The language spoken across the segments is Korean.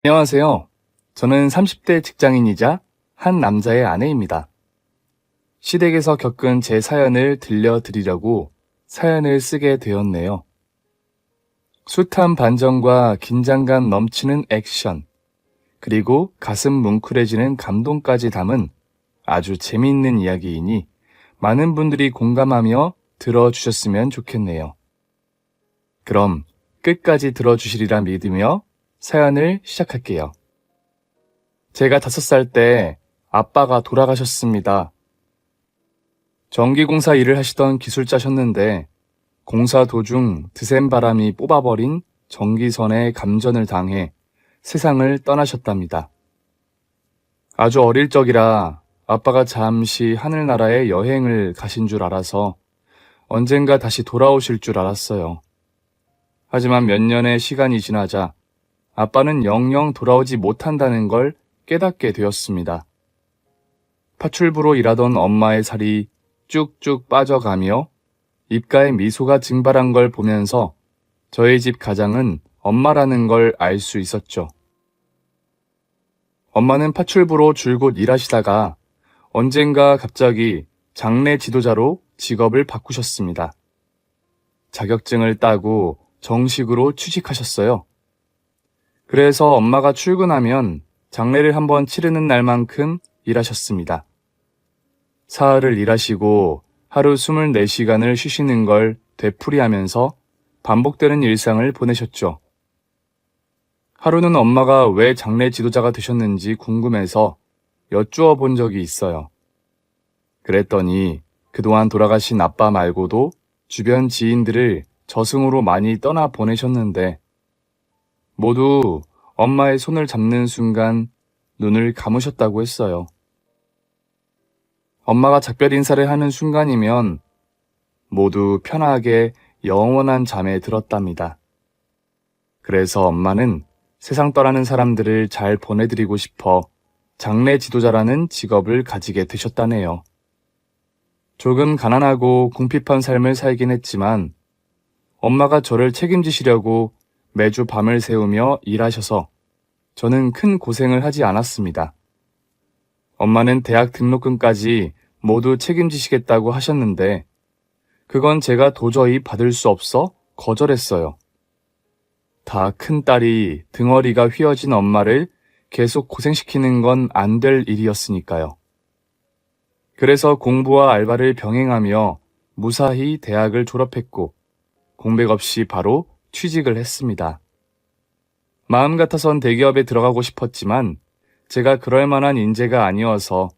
안녕하세요. 저는 30대 직장인이자 한 남자의 아내입니다. 시댁에서 겪은 제 사연을 들려드리려고 사연을 쓰게 되었네요. 숱한 반전과 긴장감 넘치는 액션, 그리고 가슴 뭉클해지는 감동까지 담은 아주 재미있는 이야기이니 많은 분들이 공감하며 들어주셨으면 좋겠네요. 그럼 끝까지 들어주시리라 믿으며 사연을 시작할게요. 제가 5살 때 아빠가 돌아가셨습니다. 전기공사 일을 하시던 기술자셨는데 공사 도중 드센 바람이 뽑아버린 전기선에 감전을 당해 세상을 떠나셨답니다. 아주 어릴 적이라 아빠가 잠시 하늘나라에 여행을 가신 줄 알아서 언젠가 다시 돌아오실 줄 알았어요. 하지만 몇 년의 시간이 지나자 아빠는 영영 돌아오지 못한다는 걸 깨닫게 되었습니다. 파출부로 일하던 엄마의 살이 쭉쭉 빠져가며 입가에 미소가 증발한 걸 보면서 저희 집 가장은 엄마라는 걸 알 수 있었죠. 엄마는 파출부로 줄곧 일하시다가 언젠가 갑자기 장례 지도자로 직업을 바꾸셨습니다. 자격증을 따고 정식으로 취직하셨어요. 그래서 엄마가 출근하면 장례를 한번 치르는 날만큼 일하셨습니다. 사흘을 일하시고 하루 24시간을 쉬시는 걸 되풀이하면서 반복되는 일상을 보내셨죠. 하루는 엄마가 왜 장례 지도자가 되셨는지 궁금해서 여쭈어 본 적이 있어요. 그랬더니 그동안 돌아가신 아빠 말고도 주변 지인들을 저승으로 많이 떠나 보내셨는데 모두 엄마의 손을 잡는 순간 눈을 감으셨다고 했어요. 엄마가 작별 인사를 하는 순간이면 모두 편하게 영원한 잠에 들었답니다. 그래서 엄마는 세상 떠나는 사람들을 잘 보내드리고 싶어 장례 지도자라는 직업을 가지게 되셨다네요. 조금 가난하고 궁핍한 삶을 살긴 했지만 엄마가 저를 책임지시려고 매주 밤을 새우며 일하셔서 저는 큰 고생을 하지 않았습니다. 엄마는 대학 등록금까지 모두 책임지시겠다고 하셨는데 그건 제가 도저히 받을 수 없어 거절했어요. 다 큰 딸이 등어리가 휘어진 엄마를 계속 고생시키는 건 안 될 일이었으니까요. 그래서 공부와 알바를 병행하며 무사히 대학을 졸업했고 공백 없이 바로 취직을 했습니다. 마음 같아선 대기업에 들어가고 싶었지만 제가 그럴 만한 인재가 아니어서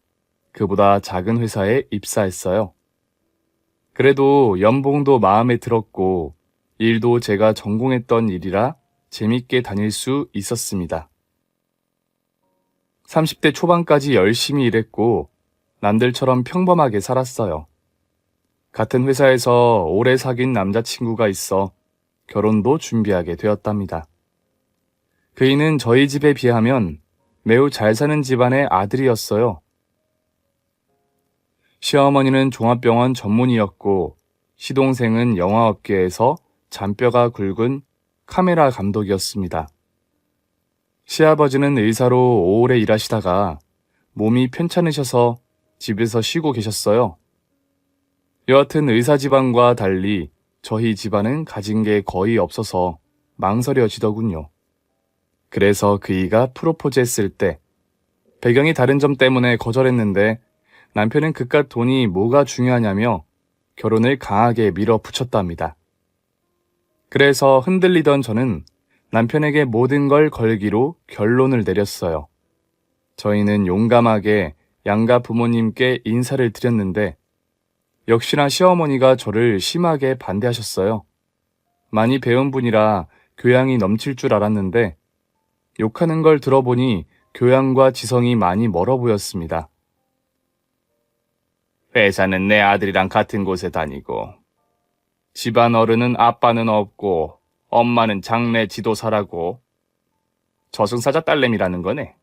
그보다 작은 회사에 입사했어요. 그래도 연봉도 마음에 들었고 일도 제가 전공했던 일이라 재밌게 다닐 수 있었습니다. 30대 초반까지 열심히 일했고 남들처럼 평범하게 살았어요. 같은 회사에서 오래 사귄 남자친구가 있어 결혼도 준비하게 되었답니다. 그이는 저희 집에 비하면 매우 잘 사는 집안의 아들이었어요. 시어머니는 종합병원 전문의였고 시동생은 영화업계에서 잔뼈가 굵은 카메라 감독이었습니다. 시아버지는 의사로 오래 일하시다가 몸이 편찮으셔서 집에서 쉬고 계셨어요. 여하튼 의사 집안과 달리 저희 집안은 가진 게 거의 없어서 망설여지더군요. 그래서 그이가 프로포즈 했을 때 배경이 다른 점 때문에 거절했는데 남편은 그깟 돈이 뭐가 중요하냐며 결혼을 강하게 밀어붙였답니다. 그래서 흔들리던 저는 남편에게 모든 걸 걸기로 결론을 내렸어요. 저희는 용감하게 양가 부모님께 인사를 드렸는데 역시나 시어머니가 저를 심하게 반대하셨어요. 많이 배운 분이라 교양이 넘칠 줄 알았는데 욕하는 걸 들어보니 교양과 지성이 많이 멀어 보였습니다. 회사는 내 아들이랑 같은 곳에 다니고 집안 어른은 아빠는 없고 엄마는 장례 지도사라고 저승사자 딸내미라는 거네.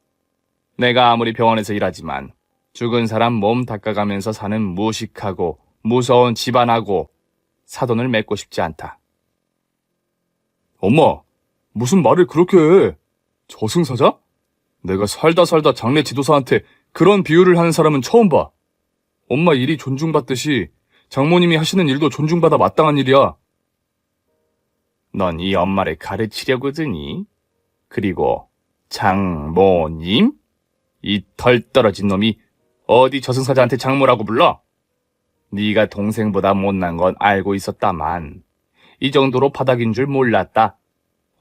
내가 아무리 병원에서 일하지만 죽은 사람 몸 닦아가면서 사는 무식하고 무서운 집안하고 사돈을 맺고 싶지 않다. 엄마, 무슨 말을 그렇게 해? 저승사자? 내가 살다 장례 지도사한테 그런 비유를 하는 사람은 처음 봐. 엄마 일이 존중받듯이 장모님이 하시는 일도 존중받아 마땅한 일이야. 넌 이 엄마를 가르치려고 드니? 그리고 장모님? 이 덜 떨어진 놈이 어디 저승사자한테 장모라고 불러? 네가 동생보다 못난 건 알고 있었다만 이 정도로 바닥인 줄 몰랐다.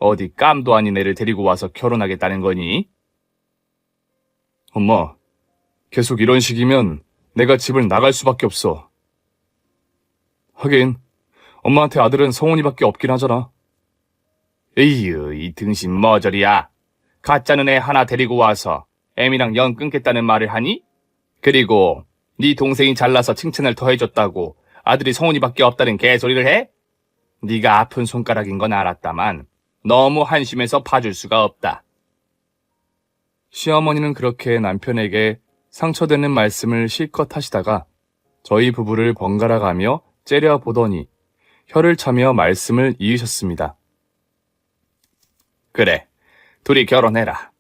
어디 깜도 아닌 애를 데리고 와서 결혼하겠다는 거니? 엄마, 계속 이런 식이면 내가 집을 나갈 수밖에 없어. 하긴 엄마한테 아들은 성훈이밖에 없긴 하잖아. 에휴, 이 등신 머저리야. 가짜는 애 하나 데리고 와서 애미랑 연 끊겠다는 말을 하니? 그리고 네 동생이 잘나서 칭찬을 더 해줬다고 아들이 성훈이밖에 없다는 개소리를 해? 네가 아픈 손가락인 건 알았다만 너무 한심해서 봐줄 수가 없다. 시어머니는 그렇게 남편에게 상처되는 말씀을 실컷 하시다가 저희 부부를 번갈아 가며 째려보더니 혀를 차며 말씀을 이으셨습니다. 그래, 둘이 결혼해라.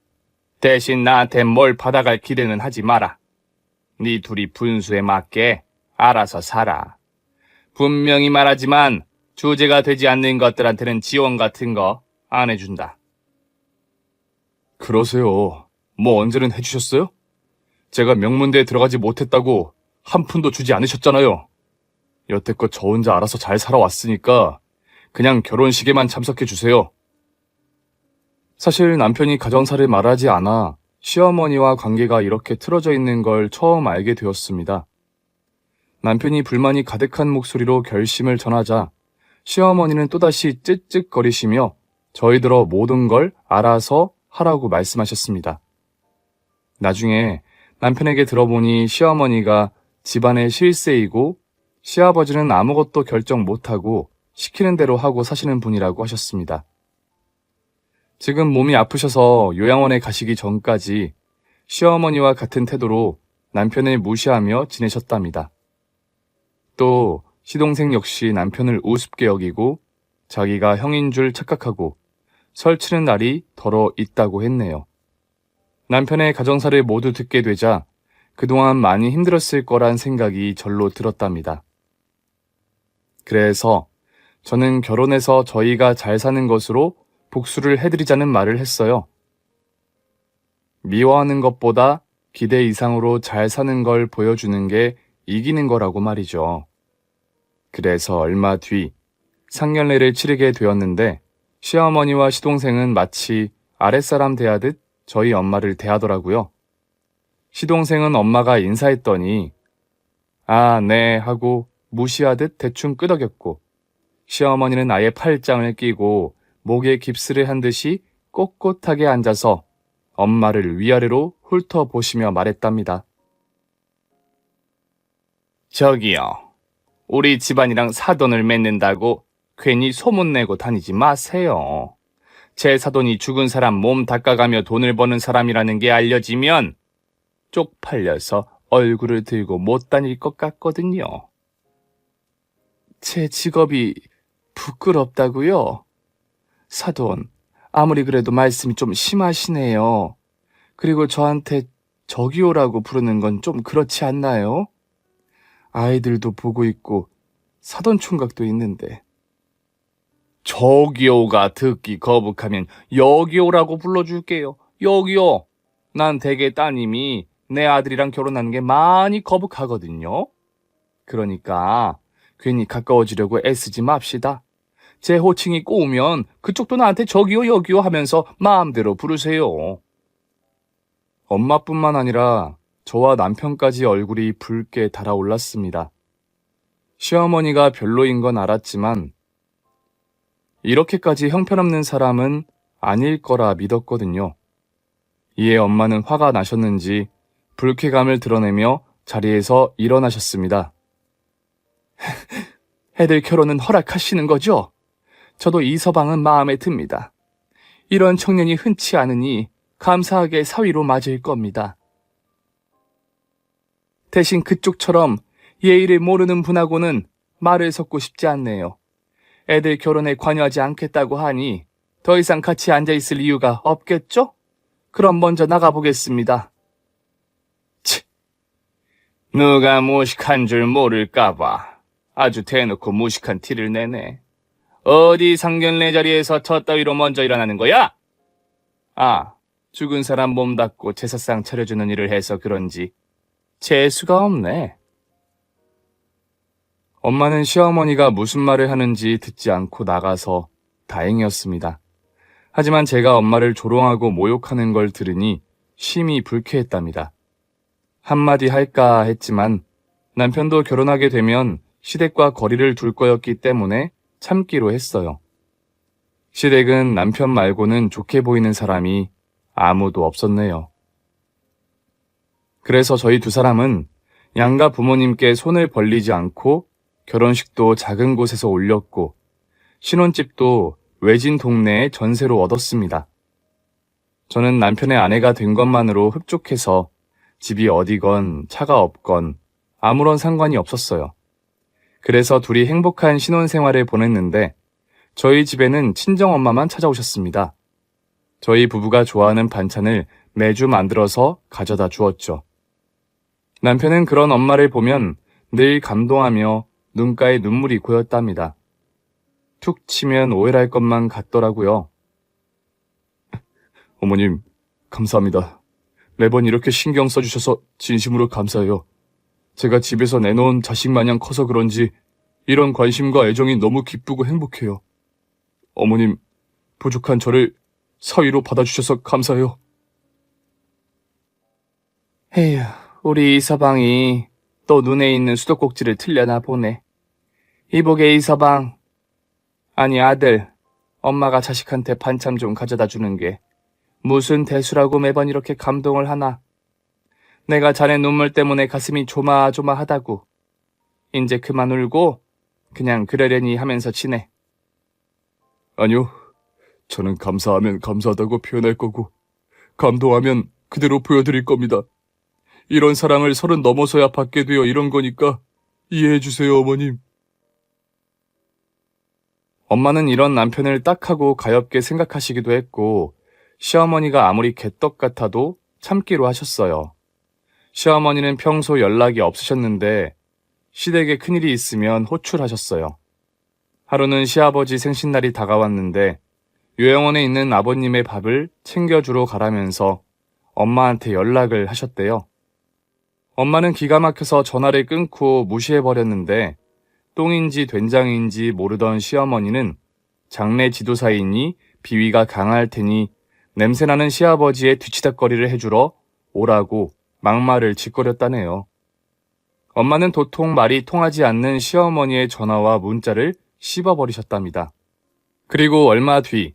대신 나한테 뭘 받아갈 기대는 하지 마라. 네 둘이 분수에 맞게 알아서 살아. 분명히 말하지만 주제가 되지 않는 것들한테는 지원 같은 거 안 해준다. 그러세요. 뭐 언제는 해주셨어요? 제가 명문대에 들어가지 못했다고 한 푼도 주지 않으셨잖아요. 여태껏 저 혼자 알아서 잘 살아왔으니까 그냥 결혼식에만 참석해주세요. 사실 남편이 가정사를 말하지 않아 시어머니와 관계가 이렇게 틀어져 있는 걸 처음 알게 되었습니다. 남편이 불만이 가득한 목소리로 결심을 전하자 시어머니는 또다시 쯧쯧거리시며 저희들어 모든 걸 알아서 하라고 말씀하셨습니다. 나중에 남편에게 들어보니 시어머니가 집안의 실세이고 시아버지는 아무것도 결정 못하고 시키는 대로 하고 사시는 분이라고 하셨습니다. 지금 몸이 아프셔서 요양원에 가시기 전까지 시어머니와 같은 태도로 남편을 무시하며 지내셨답니다. 또 시동생 역시 남편을 우습게 여기고 자기가 형인 줄 착각하고 설치는 날이 덜어 있다고 했네요. 남편의 가정사를 모두 듣게 되자 그동안 많이 힘들었을 거란 생각이 절로 들었답니다. 그래서 저는 결혼해서 저희가 잘 사는 것으로 복수를 해드리자는 말을 했어요. 미워하는 것보다 기대 이상으로 잘 사는 걸 보여주는 게 이기는 거라고 말이죠. 그래서 얼마 뒤 상견례를 치르게 되었는데 시어머니와 시동생은 마치 아랫사람 대하듯 저희 엄마를 대하더라고요. 시동생은 엄마가 인사했더니 아, 네 하고 무시하듯 대충 끄덕였고 시어머니는 아예 팔짱을 끼고 목에 깁스를 한 듯이 꼿꼿하게 앉아서 엄마를 위아래로 훑어보시며 말했답니다. 저기요, 우리 집안이랑 사돈을 맺는다고 괜히 소문내고 다니지 마세요. 제 사돈이 죽은 사람 몸 닦아가며 돈을 버는 사람이라는 게 알려지면 쪽팔려서 얼굴을 들고 못 다닐 것 같거든요. 제 직업이 부끄럽다고요? 사돈, 아무리 그래도 말씀이 좀 심하시네요. 그리고 저한테 저기요라고 부르는 건 좀 그렇지 않나요? 아이들도 보고 있고 사돈 총각도 있는데. 저기요가 듣기 거북하면 여기요라고 불러줄게요. 여기요. 난 대개 따님이 내 아들이랑 결혼하는 게 많이 거북하거든요. 그러니까 괜히 가까워지려고 애쓰지 맙시다. 제 호칭이 꼬우면 그쪽도 나한테 저기요 여기요 하면서 마음대로 부르세요. 엄마뿐만 아니라 저와 남편까지 얼굴이 붉게 달아올랐습니다. 시어머니가 별로인 건 알았지만 이렇게까지 형편없는 사람은 아닐 거라 믿었거든요. 이에 엄마는 화가 나셨는지 불쾌감을 드러내며 자리에서 일어나셨습니다. 애들 결혼은 허락하시는 거죠? 저도 이 서방은 마음에 듭니다. 이런 청년이 흔치 않으니 감사하게 사위로 맞을 겁니다. 대신 그쪽처럼 예의를 모르는 분하고는 말을 섞고 싶지 않네요. 애들 결혼에 관여하지 않겠다고 하니 더 이상 같이 앉아있을 이유가 없겠죠? 그럼 먼저 나가보겠습니다. 치, 누가 무식한 줄 모를까봐 아주 대놓고 무식한 티를 내네. 어디 상견례 자리에서 저 따위로 먼저 일어나는 거야? 아, 죽은 사람 몸 닦고 제사상 차려주는 일을 해서 그런지 재수가 없네. 엄마는 시어머니가 무슨 말을 하는지 듣지 않고 나가서 다행이었습니다. 하지만 제가 엄마를 조롱하고 모욕하는 걸 들으니 심히 불쾌했답니다. 한마디 할까 했지만 남편도 결혼하게 되면 시댁과 거리를 둘 거였기 때문에 참기로 했어요. 시댁은 남편 말고는 좋게 보이는 사람이 아무도 없었네요. 그래서 저희 두 사람은 양가 부모님께 손을 벌리지 않고 결혼식도 작은 곳에서 올렸고 신혼집도 외진 동네에 전세로 얻었습니다. 저는 남편의 아내가 된 것만으로 흡족해서 집이 어디건 차가 없건 아무런 상관이 없었어요. 그래서 둘이 행복한 신혼생활을 보냈는데 저희 집에는 친정엄마만 찾아오셨습니다. 저희 부부가 좋아하는 반찬을 매주 만들어서 가져다 주었죠. 남편은 그런 엄마를 보면 늘 감동하며 눈가에 눈물이 고였답니다. 툭 치면 오해할 것만 같더라고요. 어머님, 감사합니다. 매번 이렇게 신경 써주셔서 진심으로 감사해요. 제가 집에서 내놓은 자식 마냥 커서 그런지 이런 관심과 애정이 너무 기쁘고 행복해요. 어머님, 부족한 저를 사위로 받아주셔서 감사해요. 에휴, 우리 이서방이 또 눈에 있는 수도꼭지를 틀려나 보네. 이보게 이서방. 아니 아들, 엄마가 자식한테 반찬 좀 가져다 주는 게 무슨 대수라고 매번 이렇게 감동을 하나. 내가 자네 눈물 때문에 가슴이 조마조마하다고. 이제 그만 울고 그냥 그러려니 하면서 지내. 아니요, 저는 감사하면 감사하다고 표현할 거고 감동하면 그대로 보여드릴 겁니다. 이런 사랑을 30 넘어서야 받게 되어 이런 거니까 이해해 주세요, 어머님. 엄마는 이런 남편을 딱하고 가엽게 생각하시기도 했고 시어머니가 아무리 개떡 같아도 참기로 하셨어요. 시어머니는 평소 연락이 없으셨는데 시댁에 큰일이 있으면 호출하셨어요. 하루는 시아버지 생신날이 다가왔는데 요양원에 있는 아버님의 밥을 챙겨주러 가라면서 엄마한테 연락을 하셨대요. 엄마는 기가 막혀서 전화를 끊고 무시해버렸는데 똥인지 된장인지 모르던 시어머니는 장례 지도사이니 비위가 강할 테니 냄새나는 시아버지의 뒤치다꺼리를 해주러 오라고 막말을 짓거렸다네요. 엄마는 도통 말이 통하지 않는 시어머니의 전화와 문자를 씹어버리셨답니다. 그리고 얼마 뒤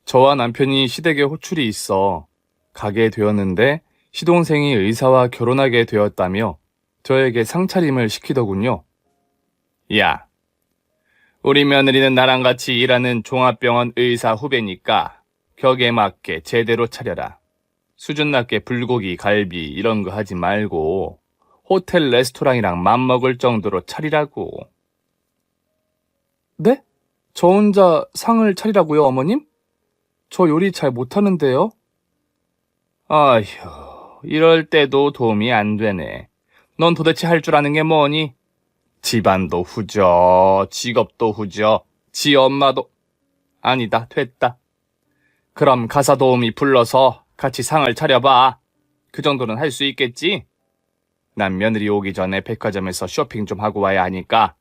저와 남편이 시댁에 호출이 있어 가게 되었는데 시동생이 의사와 결혼하게 되었다며 저에게 상차림을 시키더군요. 야, 우리 며느리는 나랑 같이 일하는 종합병원 의사 후배니까 격에 맞게 제대로 차려라. 수준 낮게 불고기, 갈비 이런 거 하지 말고 호텔 레스토랑이랑 맘먹을 정도로 차리라고. 네? 저 혼자 상을 차리라고요, 어머님? 저 요리 잘 못하는데요. 아휴, 이럴 때도 도움이 안 되네. 넌 도대체 할 줄 아는 게 뭐니? 집안도 후져, 직업도 후져, 지 엄마도... 아니다, 됐다. 그럼 가사 도우미 불러서 같이 상을 차려봐. 그 정도는 할 수 있겠지? 난 며느리 오기 전에 백화점에서 쇼핑 좀 하고 와야 하니까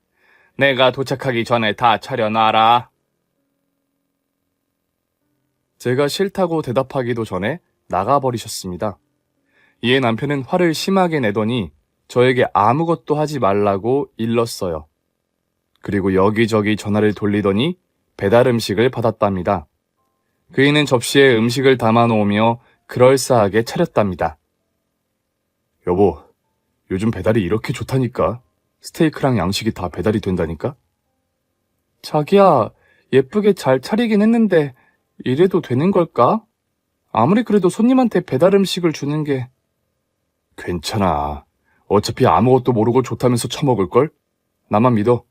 내가 도착하기 전에 다 차려놔라. 제가 싫다고 대답하기도 전에 나가버리셨습니다. 이에 남편은 화를 심하게 내더니 저에게 아무것도 하지 말라고 일렀어요. 그리고 여기저기 전화를 돌리더니 배달 음식을 받았답니다. 그이는 접시에 음식을 담아놓으며 그럴싸하게 차렸답니다. 여보, 요즘 배달이 이렇게 좋다니까. 스테이크랑 양식이 다 배달이 된다니까? 자기야, 예쁘게 잘 차리긴 했는데 이래도 되는 걸까? 아무리 그래도 손님한테 배달 음식을 주는 게... 괜찮아. 어차피 아무것도 모르고 좋다면서 처먹을걸? 나만 믿어.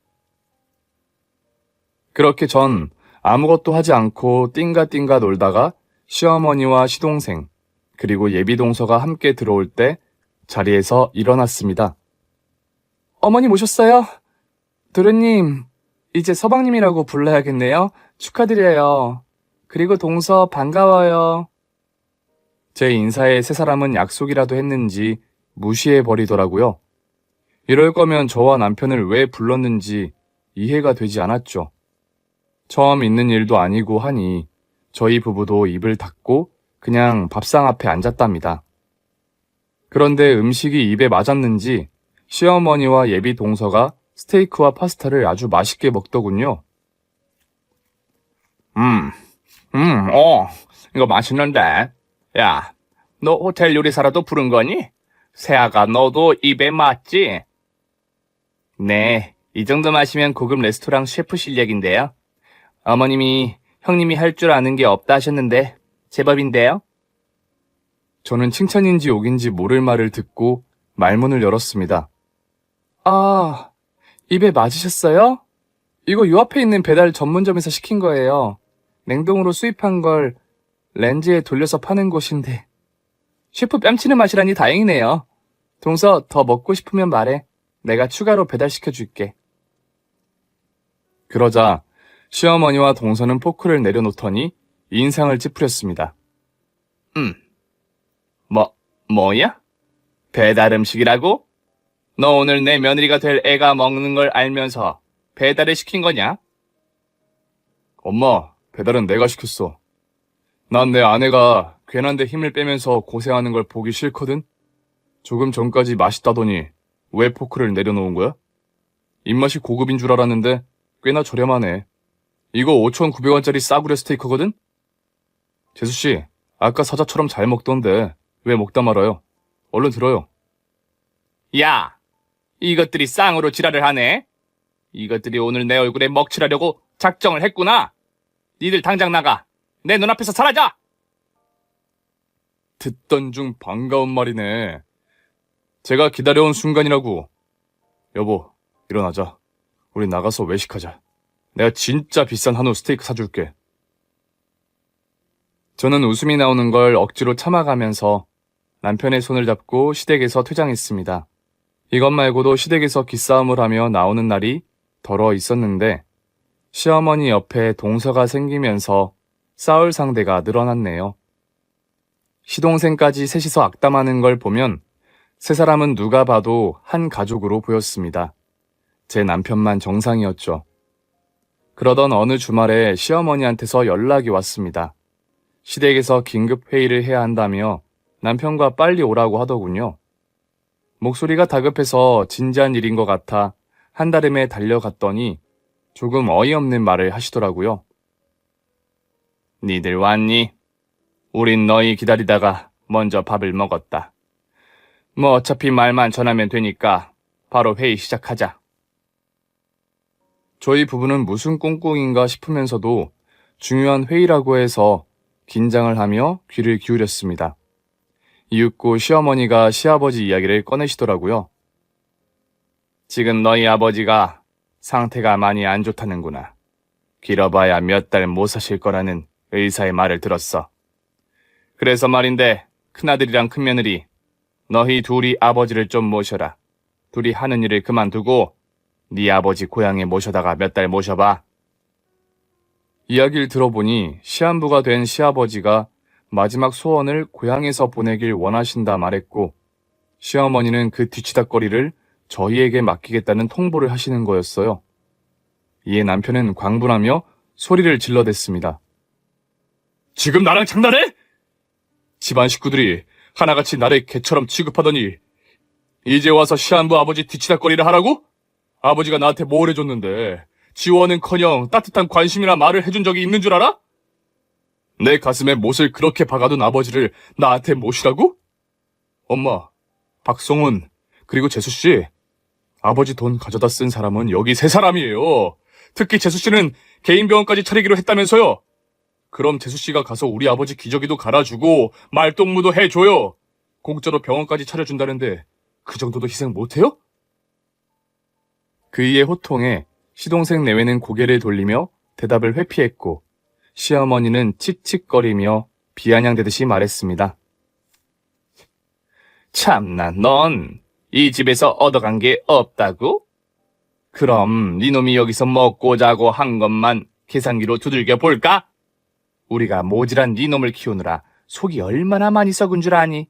그렇게 전 아무것도 하지 않고 띵가띵가 놀다가 시어머니와 시동생, 그리고 예비 동서가 함께 들어올 때 자리에서 일어났습니다. 어머님 오셨어요? 도련님, 이제 서방님이라고 불러야겠네요. 축하드려요. 그리고 동서 반가워요. 제 인사에 세 사람은 약속이라도 했는지 무시해버리더라고요. 이럴 거면 저와 남편을 왜 불렀는지 이해가 되지 않았죠. 처음 있는 일도 아니고 하니 저희 부부도 입을 닫고 그냥 밥상 앞에 앉았답니다. 그런데 음식이 입에 맞았는지 시어머니와 예비 동서가 스테이크와 파스타를 아주 맛있게 먹더군요. 이거 맛있는데. 야, 너 호텔 요리사라도 부른 거니? 세아가 너도 입에 맞지? 네, 이 정도 마시면 고급 레스토랑 셰프 실력인데요. 어머님이 형님이 할 줄 아는 게 없다 하셨는데 제법인데요. 저는 칭찬인지 욕인지 모를 말을 듣고 말문을 열었습니다. 아, 입에 맞으셨어요? 이거 요 앞에 있는 배달 전문점에서 시킨 거예요. 냉동으로 수입한 걸 렌즈에 돌려서 파는 곳인데. 셰프 뺨치는 맛이라니 다행이네요. 동서 더 먹고 싶으면 말해. 내가 추가로 배달시켜줄게. 그러자 시어머니와 동서는 포크를 내려놓더니 인상을 찌푸렸습니다. 뭐야? 배달 음식이라고? 너 오늘 내 며느리가 될 애가 먹는 걸 알면서 배달을 시킨 거냐? 엄마, 배달은 내가 시켰어. 난 내 아내가 괜한 데 힘을 빼면서 고생하는 걸 보기 싫거든? 조금 전까지 맛있다더니 왜 포크를 내려놓은 거야? 입맛이 고급인 줄 알았는데 꽤나 저렴하네. 이거 5,900원짜리 싸구려 스테이크거든? 재수씨, 아까 사자처럼 잘 먹던데 왜 먹다 말아요? 얼른 들어요. 야, 이것들이 쌍으로 지랄을 하네? 이것들이 오늘 내 얼굴에 먹칠하려고 작정을 했구나? 니들 당장 나가. 내 눈앞에서 사라져! 듣던 중 반가운 말이네. 제가 기다려온 순간이라고. 여보, 일어나자. 우리 나가서 외식하자. 내가 진짜 비싼 한우 스테이크 사줄게. 저는 웃음이 나오는 걸 억지로 참아가면서 남편의 손을 잡고 시댁에서 퇴장했습니다. 이것 말고도 시댁에서 기싸움을 하며 나오는 날이 덜어 있었는데 시어머니 옆에 동서가 생기면서 싸울 상대가 늘어났네요. 시동생까지 셋이서 악담하는 걸 보면 세 사람은 누가 봐도 한 가족으로 보였습니다. 제 남편만 정상이었죠. 그러던 어느 주말에 시어머니한테서 연락이 왔습니다. 시댁에서 긴급 회의를 해야 한다며 남편과 빨리 오라고 하더군요. 목소리가 다급해서 진지한 일인 것 같아 한달음에 달려갔더니 조금 어이없는 말을 하시더라고요. 니들 왔니? 우린 너희 기다리다가 먼저 밥을 먹었다. 뭐 어차피 말만 전하면 되니까 바로 회의 시작하자. 저희 부부는 무슨 꿍꿍인가 싶으면서도 중요한 회의라고 해서 긴장을 하며 귀를 기울였습니다. 이윽고 시어머니가 시아버지 이야기를 꺼내시더라고요. 지금 너희 아버지가 상태가 많이 안 좋다는구나. 길어봐야 몇 달 못 사실 거라는 의사의 말을 들었어. 그래서 말인데 큰아들이랑 큰며느리 너희 둘이 아버지를 좀 모셔라. 둘이 하는 일을 그만두고 네 아버지 고향에 모셔다가 몇 달 모셔봐. 이야기를 들어보니 시한부가 된 시아버지가 마지막 소원을 고향에서 보내길 원하신다 말했고 시어머니는 그 뒤치다꺼리를 저희에게 맡기겠다는 통보를 하시는 거였어요. 이에 남편은 광분하며 소리를 질러댔습니다. 지금 나랑 장난해? 집안 식구들이 하나같이 나를 개처럼 취급하더니 이제 와서 시한부 아버지 뒤치다꺼리를 하라고? 아버지가 나한테 뭘 해줬는데 지원은커녕 따뜻한 관심이나 말을 해준 적이 있는 줄 알아? 내 가슴에 못을 그렇게 박아둔 아버지를 나한테 모시라고? 엄마, 박성훈, 그리고 재수씨, 아버지 돈 가져다 쓴 사람은 여기 세 사람이에요. 특히 재수씨는 개인 병원까지 차리기로 했다면서요. 그럼 재수씨가 가서 우리 아버지 기저귀도 갈아주고 말동무도 해줘요. 공짜로 병원까지 차려준다는데 그 정도도 희생 못해요? 그이의 호통에 시동생 내외는 고개를 돌리며 대답을 회피했고 시어머니는 칙칙거리며 비아냥대듯이 말했습니다. 참나, 넌 이 집에서 얻어간 게 없다고? 그럼 네 놈이 여기서 먹고 자고 한 것만 계산기로 두들겨 볼까? 우리가 모질한 네 놈을 키우느라 속이 얼마나 많이 썩은 줄 아니?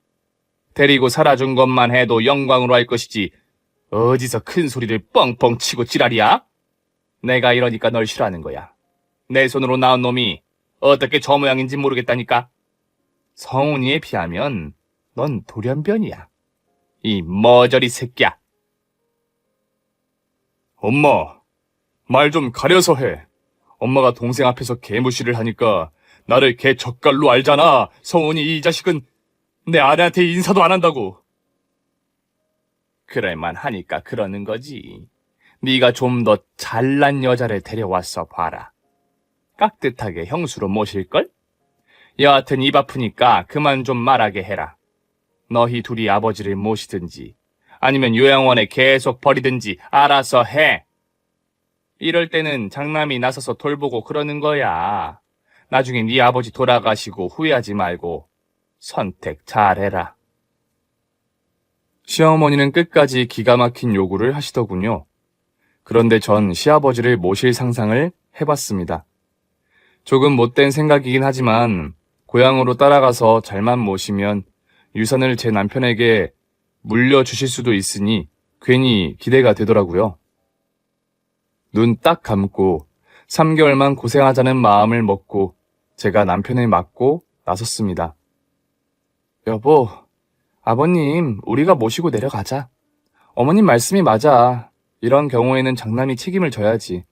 데리고 살아준 것만 해도 영광으로 할 것이지 어디서 큰 소리를 뻥뻥 치고 지랄이야? 내가 이러니까 널 싫어하는 거야. 내 손으로 낳은 놈이 어떻게 저 모양인지 모르겠다니까. 성훈이에 비하면 넌 돌연변이야. 이 머저리 새끼야. 엄마, 말 좀 가려서 해. 엄마가 동생 앞에서 개무시를 하니까 나를 개 젓갈로 알잖아. 성훈이 이 자식은 내 아내한테 인사도 안 한다고. 그럴만 하니까 그러는 거지. 네가 좀 더 잘난 여자를 데려왔어 봐라. 깍듯하게 형수로 모실걸? 여하튼 입 아프니까 그만 좀 말하게 해라. 너희 둘이 아버지를 모시든지 아니면 요양원에 계속 버리든지 알아서 해. 이럴 때는 장남이 나서서 돌보고 그러는 거야. 나중에 네 아버지 돌아가시고 후회하지 말고 선택 잘해라. 시어머니는 끝까지 기가 막힌 요구를 하시더군요. 그런데 전 시아버지를 모실 상상을 해봤습니다. 조금 못된 생각이긴 하지만 고향으로 따라가서 잘만 모시면 유산을 제 남편에게 물려주실 수도 있으니 괜히 기대가 되더라고요. 눈 딱 감고 3개월만 고생하자는 마음을 먹고 제가 남편을 맞고 나섰습니다. 여보, 아버님, 우리가 모시고 내려가자. 어머님 말씀이 맞아. 이런 경우에는 장남이 책임을 져야지.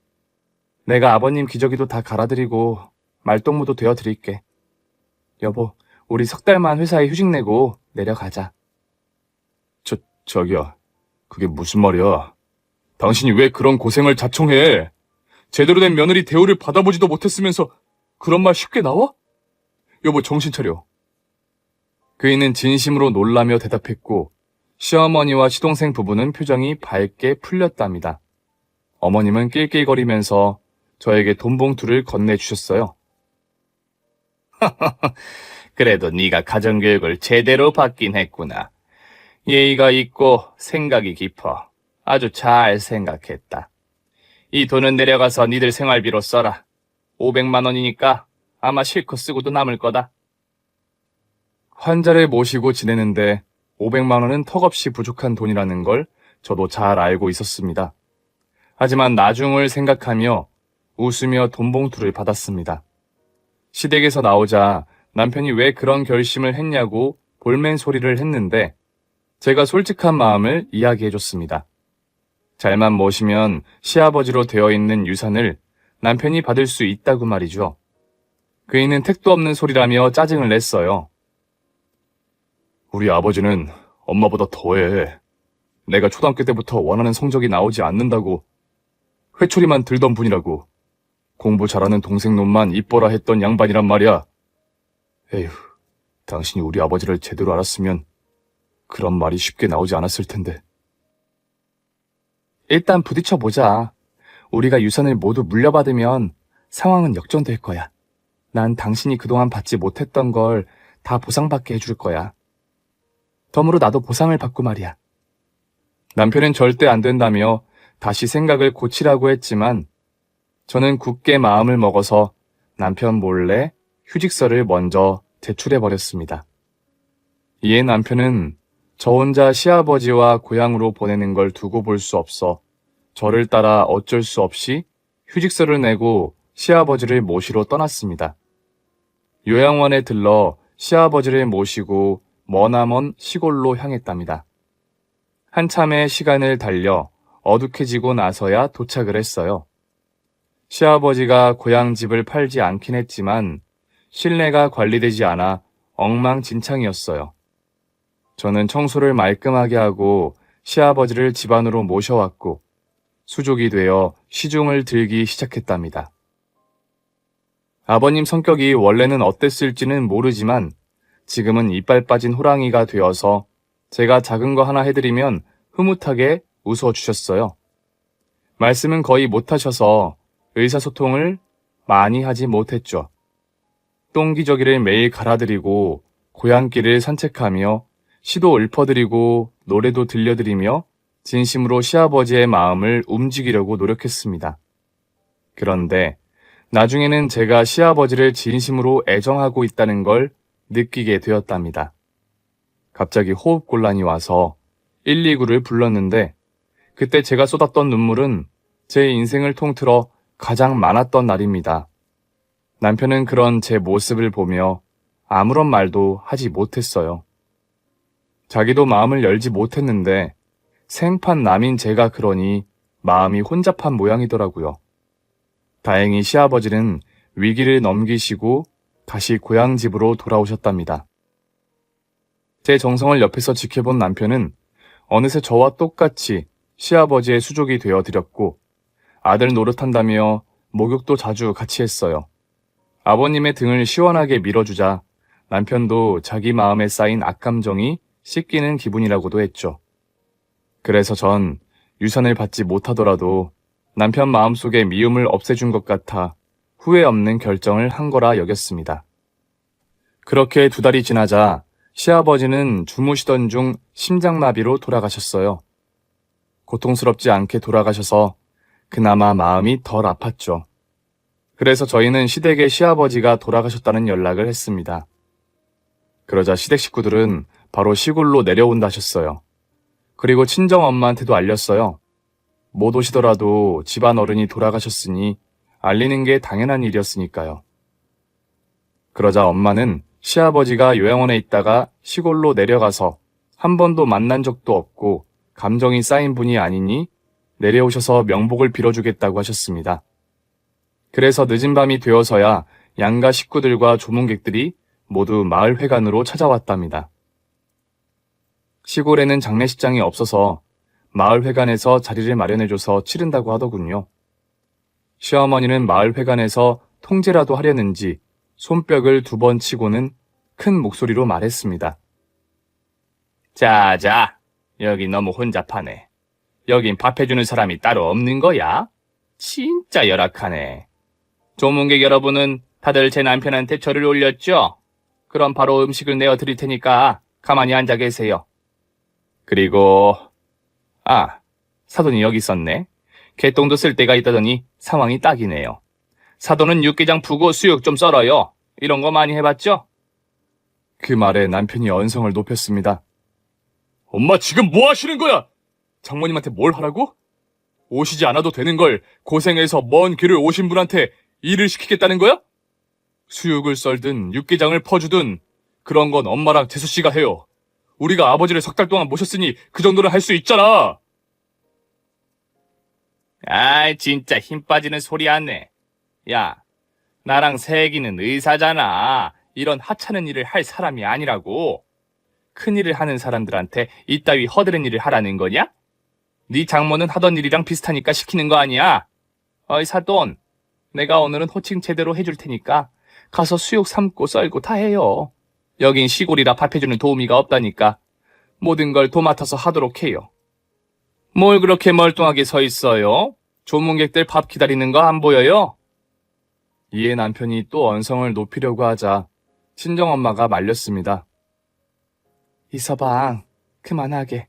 내가 아버님 기저귀도 다 갈아드리고 말동무도 되어드릴게. 여보, 우리 석 달만 회사에 휴직 내고 내려가자. 저기요, 그게 무슨 말이야? 당신이 왜 그런 고생을 자청해? 제대로 된 며느리 대우를 받아보지도 못했으면서 그런 말 쉽게 나와? 여보, 정신 차려. 그이는 진심으로 놀라며 대답했고 시어머니와 시동생 부부는 표정이 밝게 풀렸답니다. 어머님은 낄낄거리면서 저에게 돈 봉투를 건네주셨어요. 그래도 네가 가정교육을 제대로 받긴 했구나. 예의가 있고 생각이 깊어. 아주 잘 생각했다. 이 돈은 내려가서 니들 생활비로 써라. 500만 원이니까 아마 실컷 쓰고도 남을 거다. 환자를 모시고 지내는데 500만 원은 턱없이 부족한 돈이라는 걸 저도 잘 알고 있었습니다. 하지만 나중을 생각하며 웃으며 돈 봉투를 받았습니다. 시댁에서 나오자 남편이 왜 그런 결심을 했냐고 볼멘 소리를 했는데 제가 솔직한 마음을 이야기해줬습니다. 잘만 모시면 시아버지로 되어 있는 유산을 남편이 받을 수 있다고 말이죠. 그이는 택도 없는 소리라며 짜증을 냈어요. 우리 아버지는 엄마보다 더해. 내가 초등학교 때부터 원하는 성적이 나오지 않는다고 회초리만 들던 분이라고. 공부 잘하는 동생 놈만 이뻐라 했던 양반이란 말이야. 에휴, 당신이 우리 아버지를 제대로 알았으면 그런 말이 쉽게 나오지 않았을 텐데. 일단 부딪혀보자. 우리가 유산을 모두 물려받으면 상황은 역전될 거야. 난 당신이 그동안 받지 못했던 걸 다 보상받게 해줄 거야. 덤으로 나도 보상을 받고 말이야. 남편은 절대 안 된다며 다시 생각을 고치라고 했지만 저는 굳게 마음을 먹어서 남편 몰래 휴직서를 먼저 제출해버렸습니다. 이에 남편은 저 혼자 시아버지와 고향으로 보내는 걸 두고 볼 수 없어 저를 따라 어쩔 수 없이 휴직서를 내고 시아버지를 모시러 떠났습니다. 요양원에 들러 시아버지를 모시고 머나먼 시골로 향했답니다. 한참의 시간을 달려 어둑해지고 나서야 도착을 했어요. 시아버지가 고향 집을 팔지 않긴 했지만 실내가 관리되지 않아 엉망진창이었어요. 저는 청소를 말끔하게 하고 시아버지를 집 안으로 모셔왔고 수족이 되어 시중을 들기 시작했답니다. 아버님 성격이 원래는 어땠을지는 모르지만 지금은 이빨 빠진 호랑이가 되어서 제가 작은 거 하나 해드리면 흐뭇하게 웃어주셨어요. 말씀은 거의 못하셔서 의사소통을 많이 하지 못했죠. 똥기저귀를 매일 갈아드리고 고향길을 산책하며 시도 읊어드리고 노래도 들려드리며 진심으로 시아버지의 마음을 움직이려고 노력했습니다. 그런데 나중에는 제가 시아버지를 진심으로 애정하고 있다는 걸 느끼게 되었답니다. 갑자기 호흡곤란이 와서 119를 불렀는데 그때 제가 쏟았던 눈물은 제 인생을 통틀어 가장 많았던 날입니다. 남편은 그런 제 모습을 보며 아무런 말도 하지 못했어요. 자기도 마음을 열지 못했는데 생판 남인 제가 그러니 마음이 혼잡한 모양이더라고요. 다행히 시아버지는 위기를 넘기시고 다시 고향 집으로 돌아오셨답니다. 제 정성을 옆에서 지켜본 남편은 어느새 저와 똑같이 시아버지의 수족이 되어 드렸고 아들 노릇한다며 목욕도 자주 같이 했어요. 아버님의 등을 시원하게 밀어주자 남편도 자기 마음에 쌓인 악감정이 씻기는 기분이라고도 했죠. 그래서 전 유산을 받지 못하더라도 남편 마음속의 미움을 없애준 것 같아 후회 없는 결정을 한 거라 여겼습니다. 그렇게 2달이 지나자 시아버지는 주무시던 중 심장마비로 돌아가셨어요. 고통스럽지 않게 돌아가셔서 그나마 마음이 덜 아팠죠. 그래서 저희는 시댁에 시아버지가 돌아가셨다는 연락을 했습니다. 그러자 시댁 식구들은 바로 시골로 내려온다 하셨어요. 그리고 친정엄마한테도 알렸어요. 못 오시더라도 집안 어른이 돌아가셨으니 알리는 게 당연한 일이었으니까요. 그러자 엄마는 시아버지가 요양원에 있다가 시골로 내려가서 한 번도 만난 적도 없고 감정이 쌓인 분이 아니니 내려오셔서 명복을 빌어주겠다고 하셨습니다. 그래서 늦은 밤이 되어서야 양가 식구들과 조문객들이 모두 마을회관으로 찾아왔답니다. 시골에는 장례식장이 없어서 마을회관에서 자리를 마련해줘서 치른다고 하더군요. 시어머니는 마을회관에서 통제라도 하려는지 손뼉을 2번 치고는 큰 목소리로 말했습니다. 자자, 여기 너무 혼잡하네. 여긴 밥 해주는 사람이 따로 없는 거야? 진짜 열악하네. 조문객 여러분은 다들 제 남편한테 절을 올렸죠? 그럼 바로 음식을 내어 드릴 테니까 가만히 앉아 계세요. 그리고 사돈이 여기 있었네. 개똥도 쓸 데가 있다더니 상황이 딱이네요. 사돈은 육개장 푸고 수육 좀 썰어요. 이런 거 많이 해봤죠? 그 말에 남편이 언성을 높였습니다. 엄마 지금 뭐 하시는 거야? 장모님한테 뭘 하라고? 오시지 않아도 되는 걸 고생해서 먼 길을 오신 분한테 일을 시키겠다는 거야? 수육을 썰든 육개장을 퍼주든 그런 건 엄마랑 재수씨가 해요. 우리가 아버지를 3달 동안 모셨으니 그 정도는 할 수 있잖아. 아이 진짜 힘 빠지는 소리 하네. 야, 나랑 새애기는 의사잖아. 이런 하찮은 일을 할 사람이 아니라고. 큰일을 하는 사람들한테 이따위 허드렛 일을 하라는 거냐? 네 장모는 하던 일이랑 비슷하니까 시키는 거 아니야? 어이 사돈, 내가 오늘은 호칭 제대로 해줄 테니까 가서 수육 삶고 썰고 다 해요. 여긴 시골이라 밥 해주는 도우미가 없다니까 모든 걸 도맡아서 하도록 해요. 뭘 그렇게 멀뚱하게 서 있어요? 조문객들 밥 기다리는 거 안 보여요? 이에 남편이 또 언성을 높이려고 하자 친정엄마가 말렸습니다. 이서방, 그만하게.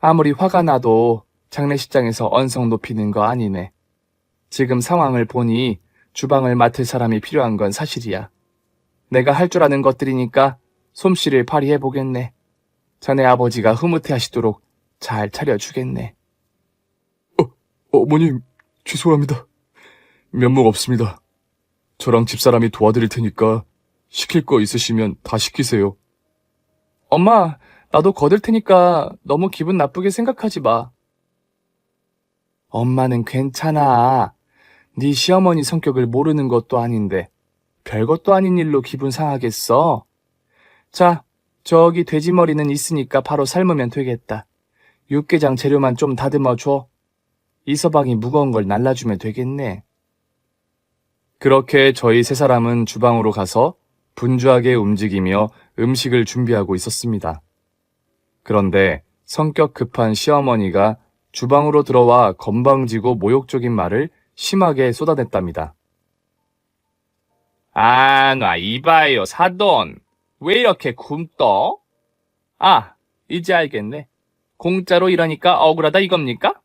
아무리 화가 나도 장례식장에서 언성 높이는 거 아니네. 지금 상황을 보니 주방을 맡을 사람이 필요한 건 사실이야. 내가 할 줄 아는 것들이니까 솜씨를 발휘해보겠네. 자네 아버지가 흐뭇해하시도록 잘 차려주겠네. 어머님, 죄송합니다. 면목 없습니다. 저랑 집사람이 도와드릴 테니까 시킬 거 있으시면 다 시키세요. 엄마, 나도 거들 테니까 너무 기분 나쁘게 생각하지 마. 엄마는 괜찮아. 네 시어머니 성격을 모르는 것도 아닌데 별것도 아닌 일로 기분 상하겠어. 자, 저기 돼지머리는 있으니까 바로 삶으면 되겠다. 육개장 재료만 좀 다듬어 줘. 이서방이 무거운 걸 날라주면 되겠네. 그렇게 저희 3사람은 주방으로 가서 분주하게 움직이며 음식을 준비하고 있었습니다. 그런데 성격 급한 시어머니가 주방으로 들어와 건방지고 모욕적인 말을 심하게 쏟아냈답니다. 나 이봐요, 사돈. 왜 이렇게 굶떠? 이제 알겠네. 공짜로 일하니까 억울하다 이겁니까?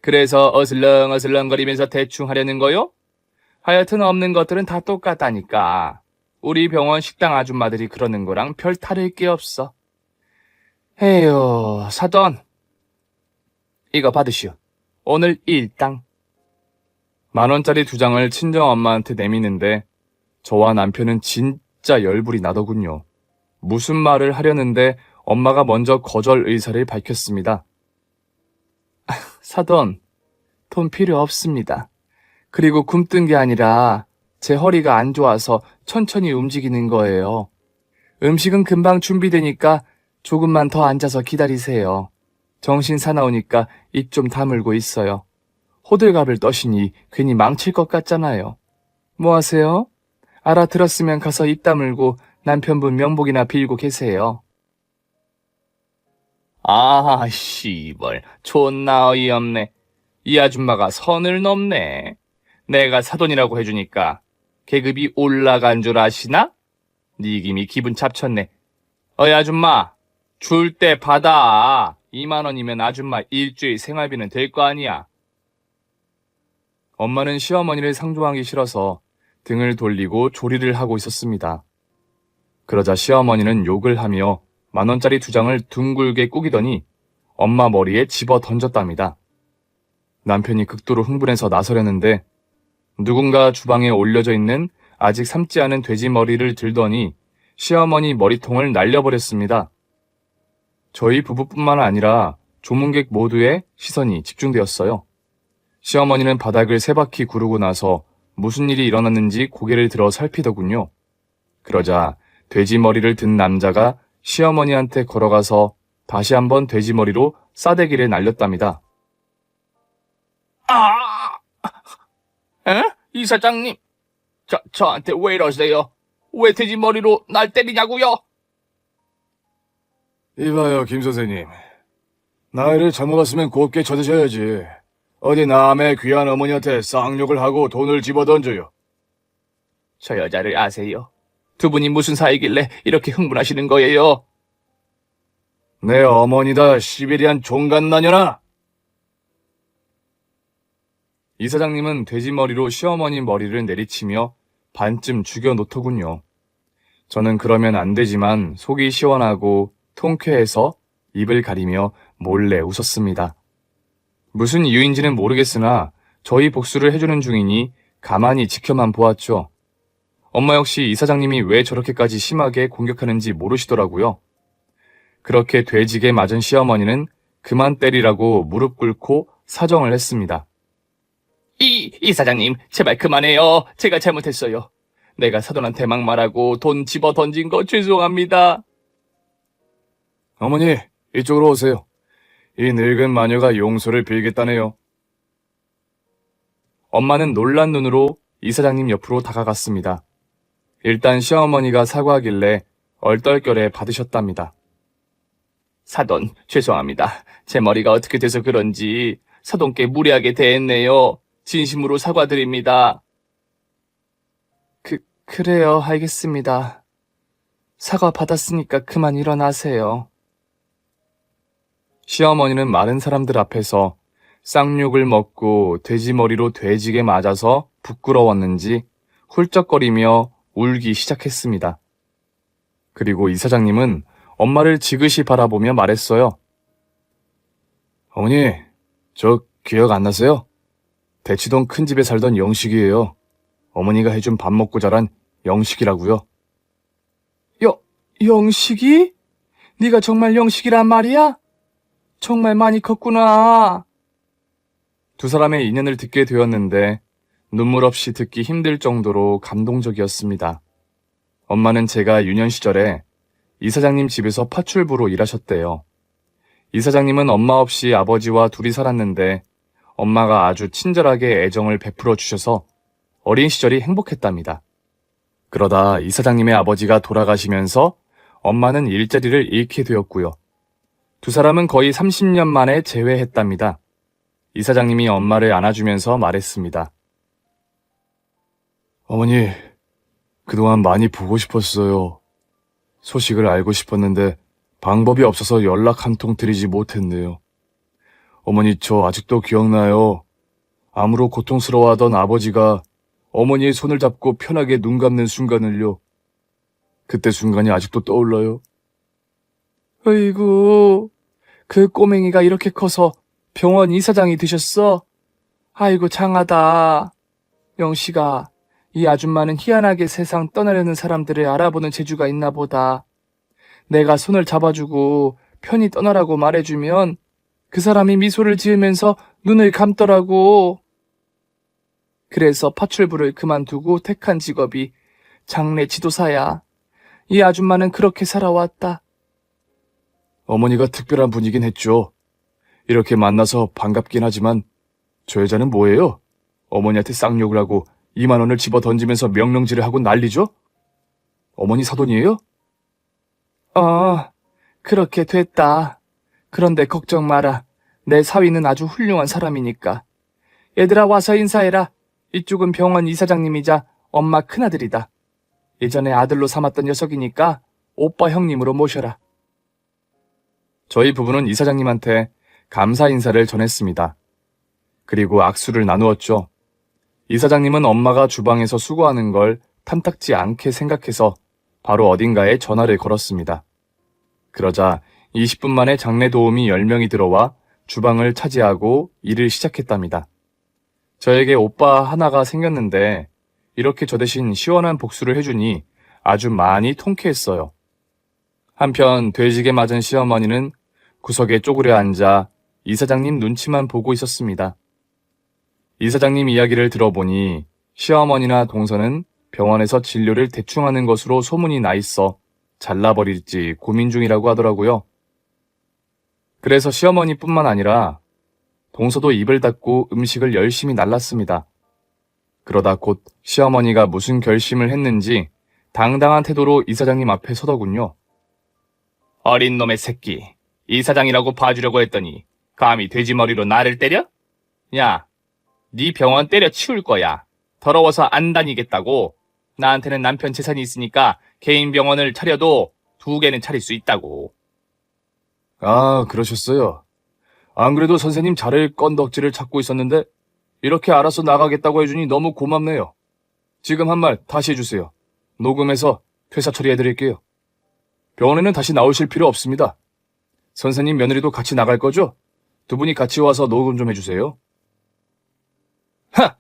그래서 어슬렁어슬렁거리면서 대충 하려는 거요? 하여튼 없는 것들은 다 똑같다니까. 우리 병원 식당 아줌마들이 그러는 거랑 별 다를 게 없어. 에휴, 사돈. 이거 받으시오. 오늘 일당. 10,000원짜리 2장을 친정엄마한테 내미는데 저와 남편은 진짜 열불이 나더군요. 무슨 말을 하려는데 엄마가 먼저 거절 의사를 밝혔습니다. 사돈, 돈 필요 없습니다. 그리고 굼뜬 게 아니라 제 허리가 안 좋아서 천천히 움직이는 거예요. 음식은 금방 준비되니까 조금만 더 앉아서 기다리세요. 정신 사나우니까 입 좀 다물고 있어요. 호들갑을 떠시니 괜히 망칠 것 같잖아요. 뭐 하세요? 알아들었으면 가서 입 다물고 남편분 명복이나 빌고 계세요. 아, 씨벌, 존나 어이없네. 이 아줌마가 선을 넘네. 내가 사돈이라고 해주니까 계급이 올라간 줄 아시나? 니김이 기분 잡쳤네. 어이 아줌마, 줄 때 받아. 2만 원이면 아줌마 일주일 생활비는 될 거 아니야. 엄마는 시어머니를 상종하기 싫어서 등을 돌리고 조리를 하고 있었습니다. 그러자 시어머니는 욕을 하며 10,000원짜리 2장을 둥글게 꾸기더니 엄마 머리에 집어 던졌답니다. 남편이 극도로 흥분해서 나서려는데 누군가 주방에 올려져 있는 아직 삶지 않은 돼지 머리를 들더니 시어머니 머리통을 날려버렸습니다. 저희 부부뿐만 아니라 조문객 모두의 시선이 집중되었어요. 시어머니는 바닥을 3바퀴 구르고 나서 무슨 일이 일어났는지 고개를 들어 살피더군요. 그러자 돼지 머리를 든 남자가 시어머니한테 걸어가서 다시 한번 돼지 머리로 싸대기를 날렸답니다. 아! 에? 이사장님, 저한테 왜 이러세요? 왜 돼지 머리로 날 때리냐고요? 이봐요, 김 선생님. 나이를 처먹었으면 곱게 쳐드셔야지. 어디 남의 귀한 어머니한테 쌍욕을 하고 돈을 집어던져요. 저 여자를 아세요? 두 분이 무슨 사이길래 이렇게 흥분하시는 거예요? 내 어머니다 시베리안 종갓나녀나! 이사장님은 돼지 머리로 시어머니 머리를 내리치며 반쯤 죽여놓더군요. 저는 그러면 안 되지만 속이 시원하고 통쾌해서 입을 가리며 몰래 웃었습니다. 무슨 이유인지는 모르겠으나 저희 복수를 해주는 중이니 가만히 지켜만 보았죠. 엄마 역시 이사장님이 왜 저렇게까지 심하게 공격하는지 모르시더라고요. 그렇게 돼지게 맞은 시어머니는 그만 때리라고 무릎 꿇고 사정을 했습니다. 이사장님, 제발 그만해요. 제가 잘못했어요. 내가 사돈한테 막말하고 돈 집어 던진 거 죄송합니다. 어머니, 이쪽으로 오세요. 이 늙은 마녀가 용서를 빌겠다네요. 엄마는 놀란 눈으로 이사장님 옆으로 다가갔습니다. 일단 시어머니가 사과하길래 얼떨결에 받으셨답니다. 사돈, 죄송합니다. 제 머리가 어떻게 돼서 그런지 사돈께 무례하게 대했네요. 진심으로 사과드립니다. 그래요, 알겠습니다. 사과 받았으니까 그만 일어나세요. 시어머니는 많은 사람들 앞에서 쌍욕을 먹고 돼지머리로 돼지게 맞아서 부끄러웠는지 훌쩍거리며 울기 시작했습니다. 그리고 이사장님은 엄마를 지그시 바라보며 말했어요. 어머니, 저 기억 안 나세요? 대치동 큰 집에 살던 영식이에요. 어머니가 해준 밥 먹고 자란 영식이라고요. 영식이? 네가 정말 영식이란 말이야? 정말 많이 컸구나. 두 사람의 인연을 듣게 되었는데 눈물 없이 듣기 힘들 정도로 감동적이었습니다. 엄마는 제가 유년 시절에 이사장님 집에서 파출부로 일하셨대요. 이사장님은 엄마 없이 아버지와 둘이 살았는데 엄마가 아주 친절하게 애정을 베풀어 주셔서 어린 시절이 행복했답니다. 그러다 이사장님의 아버지가 돌아가시면서 엄마는 일자리를 잃게 되었고요. 두 사람은 거의 30년 만에 재회했답니다. 이사장님이 엄마를 안아주면서 말했습니다. 어머니, 그동안 많이 보고 싶었어요. 소식을 알고 싶었는데 방법이 없어서 연락 한 통 드리지 못했네요. 어머니, 저 아직도 기억나요. 암으로 고통스러워하던 아버지가 어머니의 손을 잡고 편하게 눈 감는 순간을요. 그때 순간이 아직도 떠올라요. 어이구, 그 꼬맹이가 이렇게 커서 병원 이사장이 되셨어? 아이고, 장하다. 영씨가, 이 아줌마는 희한하게 세상 떠나려는 사람들을 알아보는 재주가 있나 보다. 내가 손을 잡아주고 편히 떠나라고 말해주면 그 사람이 미소를 지으면서 눈을 감더라고. 그래서 파출부를 그만두고 택한 직업이 장례 지도사야. 이 아줌마는 그렇게 살아왔다. 어머니가 특별한 분이긴 했죠. 이렇게 만나서 반갑긴 하지만 저 여자는 뭐예요? 어머니한테 쌍욕을 하고 2만 원을 집어 던지면서 명령질을 하고 난리죠? 어머니 사돈이에요? 그렇게 됐다. 그런데 걱정 마라. 내 사위는 아주 훌륭한 사람이니까. 얘들아, 와서 인사해라. 이쪽은 병원 이사장님이자 엄마 큰아들이다. 예전에 아들로 삼았던 녀석이니까 오빠 형님으로 모셔라. 저희 부부는 이사장님한테 감사 인사를 전했습니다. 그리고 악수를 나누었죠. 이사장님은 엄마가 주방에서 수고하는 걸 탐탁지 않게 생각해서 바로 어딘가에 전화를 걸었습니다. 그러자 20분 만에 장례 도우미 10명이 들어와 주방을 차지하고 일을 시작했답니다. 저에게 오빠 하나가 생겼는데 이렇게 저 대신 시원한 복수를 해주니 아주 많이 통쾌했어요. 한편 돼지게 맞은 시어머니는 구석에 쪼그려 앉아 이사장님 눈치만 보고 있었습니다. 이사장님 이야기를 들어보니 시어머니나 동서는 병원에서 진료를 대충 하는 것으로 소문이 나 있어 잘라버릴지 고민 중이라고 하더라고요. 그래서 시어머니뿐만 아니라 동서도 입을 닫고 음식을 열심히 날랐습니다. 그러다 곧 시어머니가 무슨 결심을 했는지 당당한 태도로 이사장님 앞에 서더군요. 어린 놈의 새끼, 이사장이라고 봐주려고 했더니 감히 돼지머리로 나를 때려? 야, 네 병원 때려 치울 거야. 더러워서 안 다니겠다고. 나한테는 남편 재산이 있으니까 개인 병원을 차려도 2개는 차릴 수 있다고. 아, 그러셨어요. 안 그래도 선생님 자를 건덕지를 찾고 있었는데 이렇게 알아서 나가겠다고 해주니 너무 고맙네요. 지금 한 말 다시 해주세요. 녹음해서 퇴사 처리해드릴게요. 병원에는 다시 나오실 필요 없습니다. 선생님 며느리도 같이 나갈 거죠? 두 분이 같이 와서 녹음 좀 해주세요. 하!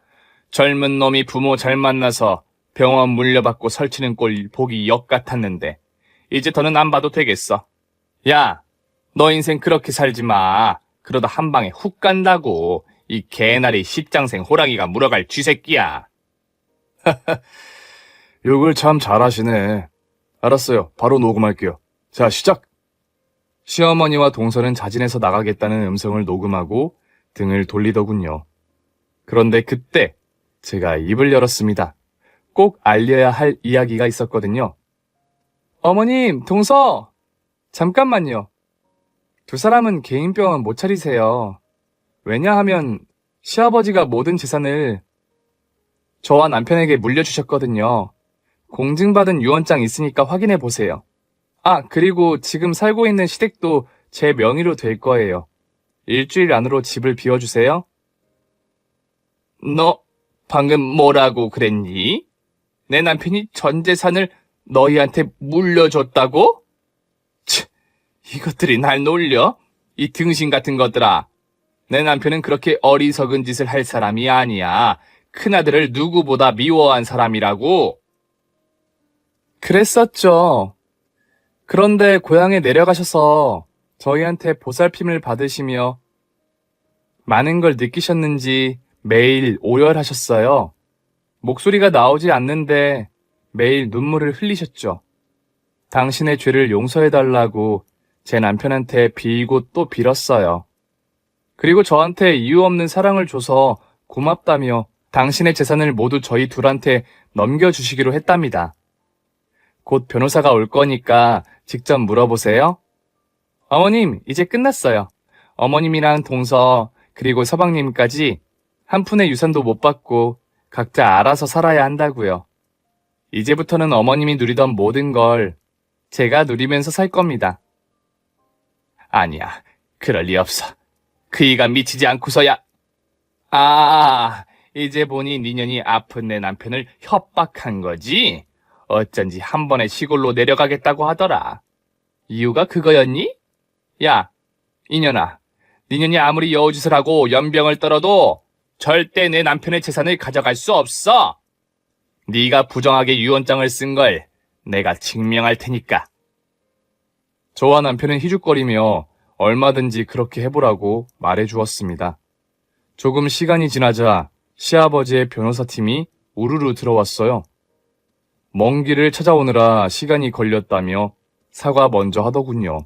젊은 놈이 부모 잘 만나서 병원 물려받고 설치는 꼴 보기 역 같았는데 이제 더는 안 봐도 되겠어. 야, 너 인생 그렇게 살지 마. 그러다 한 방에 훅 간다고. 이 개나리 십장생 호랑이가 물어갈 쥐새끼야. 욕을 참 잘하시네. 알았어요. 바로 녹음할게요. 자, 시작! 시어머니와 동서는 자진해서 나가겠다는 음성을 녹음하고 등을 돌리더군요. 그런데 그때 제가 입을 열었습니다. 꼭 알려야 할 이야기가 있었거든요. 어머님, 동서! 잠깐만요. 두 사람은 개인 병원 못 차리세요. 왜냐하면 시아버지가 모든 재산을 저와 남편에게 물려주셨거든요. 공증받은 유언장 있으니까 확인해 보세요. 아, 그리고 지금 살고 있는 시댁도 제 명의로 될 거예요. 일주일 안으로 집을 비워주세요. 너 방금 뭐라고 그랬니? 내 남편이 전 재산을 너희한테 물려줬다고? 치, 이것들이 날 놀려? 이 등신 같은 것들아. 내 남편은 그렇게 어리석은 짓을 할 사람이 아니야. 큰아들을 누구보다 미워한 사람이라고. 그랬었죠. 그런데 고향에 내려가셔서 저희한테 보살핌을 받으시며 많은 걸 느끼셨는지 매일 오열하셨어요. 목소리가 나오지 않는데 매일 눈물을 흘리셨죠. 당신의 죄를 용서해달라고 제 남편한테 빌고 또 빌었어요. 그리고 저한테 이유 없는 사랑을 줘서 고맙다며 당신의 재산을 모두 저희 둘한테 넘겨주시기로 했답니다. 곧 변호사가 올 거니까 직접 물어보세요. 어머님, 이제 끝났어요. 어머님이랑 동서 그리고 서방님까지 한 푼의 유산도 못 받고 각자 알아서 살아야 한다고요. 이제부터는 어머님이 누리던 모든 걸 제가 누리면서 살 겁니다. 아니야, 그럴 리 없어. 그이가 미치지 않고서야. 아, 이제 보니 니년이 아픈 내 남편을 협박한 거지? 어쩐지 한 번에 시골로 내려가겠다고 하더라. 이유가 그거였니? 야, 이년아, 니년이 아무리 여우짓을 하고 연병을 떨어도 절대 내 남편의 재산을 가져갈 수 없어. 네가 부정하게 유언장을 쓴 걸 내가 증명할 테니까. 저와 남편은 희죽거리며 얼마든지 그렇게 해보라고 말해주었습니다. 조금 시간이 지나자 시아버지의 변호사팀이 우르르 들어왔어요. 먼 길을 찾아오느라 시간이 걸렸다며 사과 먼저 하더군요.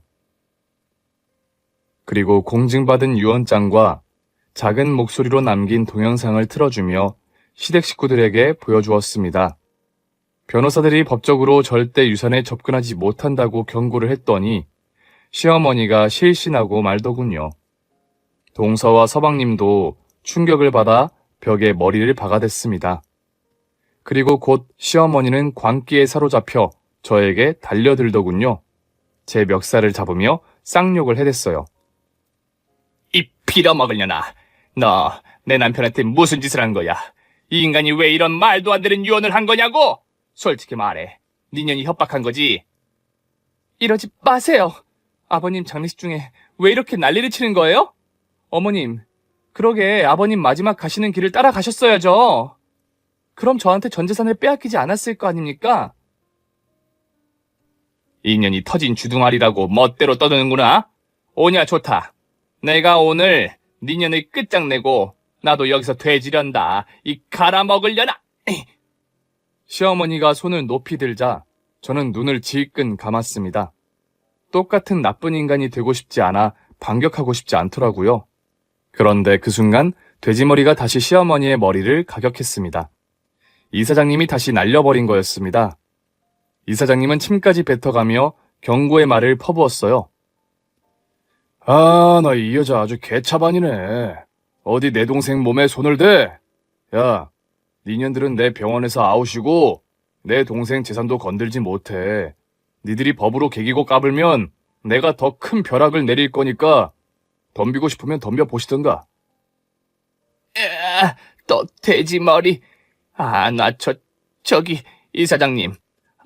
그리고 공증받은 유언장과 작은 목소리로 남긴 동영상을 틀어주며 시댁 식구들에게 보여주었습니다. 변호사들이 법적으로 절대 유산에 접근하지 못한다고 경고를 했더니 시어머니가 실신하고 말더군요. 동서와 서방님도 충격을 받아 벽에 머리를 박아댔습니다. 그리고 곧 시어머니는 광기에 사로잡혀 저에게 달려들더군요. 제 멱살을 잡으며 쌍욕을 해댔어요. 이 빌어먹으려나. 너 내 남편한테 무슨 짓을 한 거야? 이 인간이 왜 이런 말도 안 되는 유언을 한 거냐고? 솔직히 말해. 니년이 협박한 거지? 이러지 마세요. 아버님 장례식 중에 왜 이렇게 난리를 치는 거예요? 어머님, 그러게 아버님 마지막 가시는 길을 따라가셨어야죠. 그럼 저한테 전 재산을 빼앗기지 않았을 거 아닙니까? 인연이 터진 주둥아리라고 멋대로 떠드는구나. 오냐 좋다. 내가 오늘 니년을 끝장내고 나도 여기서 돼지련다. 이 갈아먹으려나. 시어머니가 손을 높이 들자 저는 눈을 질끈 감았습니다. 똑같은 나쁜 인간이 되고 싶지 않아 반격하고 싶지 않더라고요. 그런데 그 순간 돼지머리가 다시 시어머니의 머리를 가격했습니다. 이사장님이 다시 날려버린 거였습니다. 이사장님은 침까지 뱉어가며 경고의 말을 퍼부었어요. 아, 나 이 여자 아주 개차반이네. 어디 내 동생 몸에 손을 대? 야, 니년들은 내 병원에서 아웃이고 내 동생 재산도 건들지 못해. 니들이 법으로 개기고 까불면 내가 더 큰 벼락을 내릴 거니까 덤비고 싶으면 덤벼보시던가. 또 돼지머리. 저기 이사장님.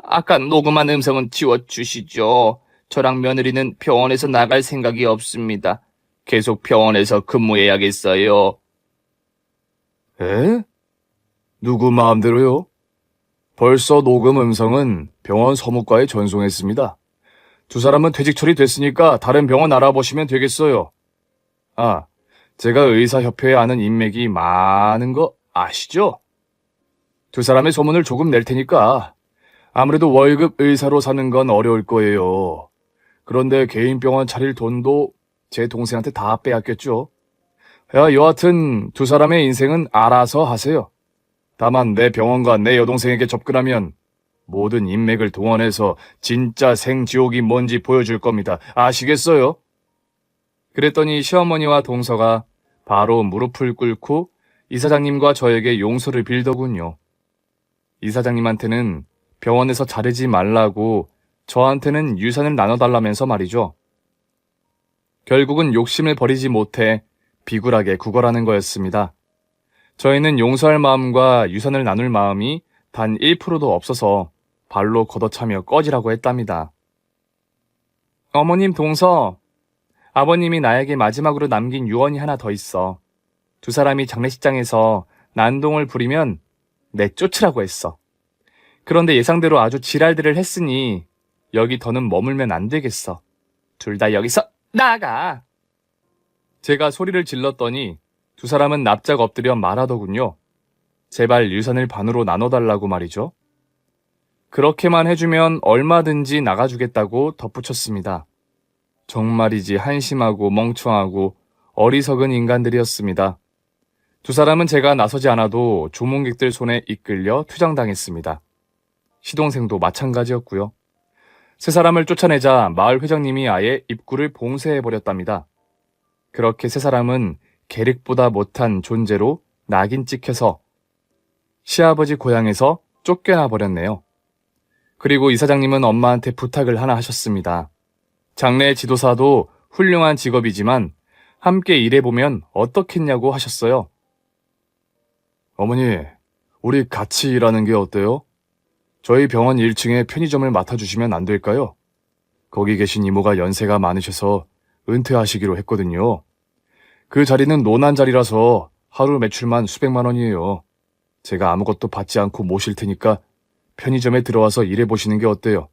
아까 녹음한 음성은 지워주시죠. 저랑 며느리는 병원에서 나갈 생각이 없습니다. 계속 병원에서 근무해야겠어요. 에? 누구 마음대로요? 벌써 녹음 음성은 병원 서무과에 전송했습니다. 두 사람은 퇴직 처리됐으니까 다른 병원 알아보시면 되겠어요. 아, 제가 의사협회에 아는 인맥이 많은 거 아시죠? 두 사람의 소문을 조금 낼 테니까 아무래도 월급 의사로 사는 건 어려울 거예요. 그런데 개인 병원 차릴 돈도 제 동생한테 다 빼앗겼죠. 야, 여하튼 두 사람의 인생은 알아서 하세요. 다만 내 병원과 내 여동생에게 접근하면 모든 인맥을 동원해서 진짜 생지옥이 뭔지 보여줄 겁니다. 아시겠어요? 그랬더니 시어머니와 동서가 바로 무릎을 꿇고 이사장님과 저에게 용서를 빌더군요. 이사장님한테는 병원에서 자르지 말라고 저한테는 유산을 나눠달라면서 말이죠. 결국은 욕심을 버리지 못해 비굴하게 구걸하는 거였습니다. 저희는 용서할 마음과 유산을 나눌 마음이 단 1%도 없어서 발로 걷어차며 꺼지라고 했답니다. 어머님 동서, 아버님이 나에게 마지막으로 남긴 유언이 하나 더 있어. 두 사람이 장례식장에서 난동을 부리면 내쫓으라고 했어. 그런데 예상대로 아주 지랄들을 했으니 여기 더는 머물면 안 되겠어. 둘 다 여기서 나가! 제가 소리를 질렀더니 두 사람은 납작 엎드려 말하더군요. 제발 유산을 반으로 나눠달라고 말이죠. 그렇게만 해주면 얼마든지 나가주겠다고 덧붙였습니다. 정말이지 한심하고 멍청하고 어리석은 인간들이었습니다. 두 사람은 제가 나서지 않아도 조문객들 손에 이끌려 퇴장당했습니다. 시동생도 마찬가지였고요. 세 사람을 쫓아내자 마을 회장님이 아예 입구를 봉쇄해버렸답니다. 그렇게 세 사람은 계륵보다 못한 존재로 낙인 찍혀서 시아버지 고향에서 쫓겨나 버렸네요. 그리고 이사장님은 엄마한테 부탁을 하나 하셨습니다. 장례 지도사도 훌륭한 직업이지만 함께 일해보면 어떻겠냐고 하셨어요. 어머니, 우리 같이 일하는 게 어때요? 저희 병원 1층에 편의점을 맡아주시면 안 될까요? 거기 계신 이모가 연세가 많으셔서 은퇴하시기로 했거든요. 그 자리는 노난 자리라서 하루 매출만 수백만 원이에요. 제가 아무것도 받지 않고 모실 테니까 편의점에 들어와서 일해보시는 게 어때요?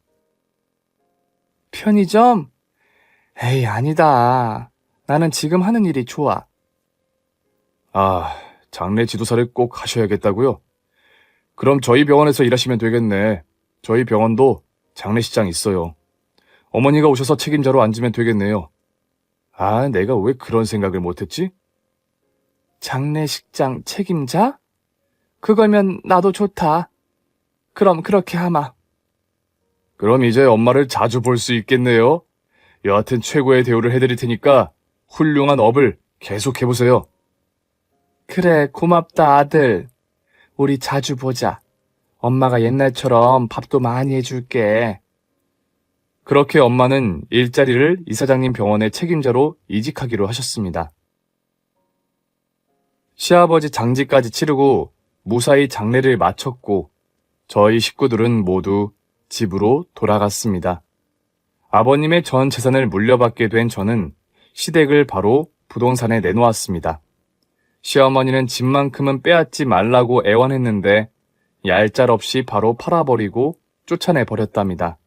편의점? 에이, 아니다. 나는 지금 하는 일이 좋아. 아, 장례 지도사를 꼭 하셔야겠다고요? 그럼 저희 병원에서 일하시면 되겠네. 저희 병원도 장례식장 있어요. 어머니가 오셔서 책임자로 앉으면 되겠네요. 아, 내가 왜 그런 생각을 못했지? 장례식장 책임자? 그거면 나도 좋다. 그럼 그렇게 하마. 그럼 이제 엄마를 자주 볼 수 있겠네요. 여하튼 최고의 대우를 해드릴 테니까 훌륭한 업을 계속해보세요. 그래, 고맙다, 아들. 우리 자주 보자. 엄마가 옛날처럼 밥도 많이 해줄게. 그렇게 엄마는 일자리를 이사장님 병원의 책임자로 이직하기로 하셨습니다. 시아버지 장지까지 치르고 무사히 장례를 마쳤고 저희 식구들은 모두 집으로 돌아갔습니다. 아버님의 전 재산을 물려받게 된 저는 시댁을 바로 부동산에 내놓았습니다. 시어머니는 집만큼은 빼앗지 말라고 애원했는데 얄짤없이 바로 팔아버리고 쫓아내버렸답니다.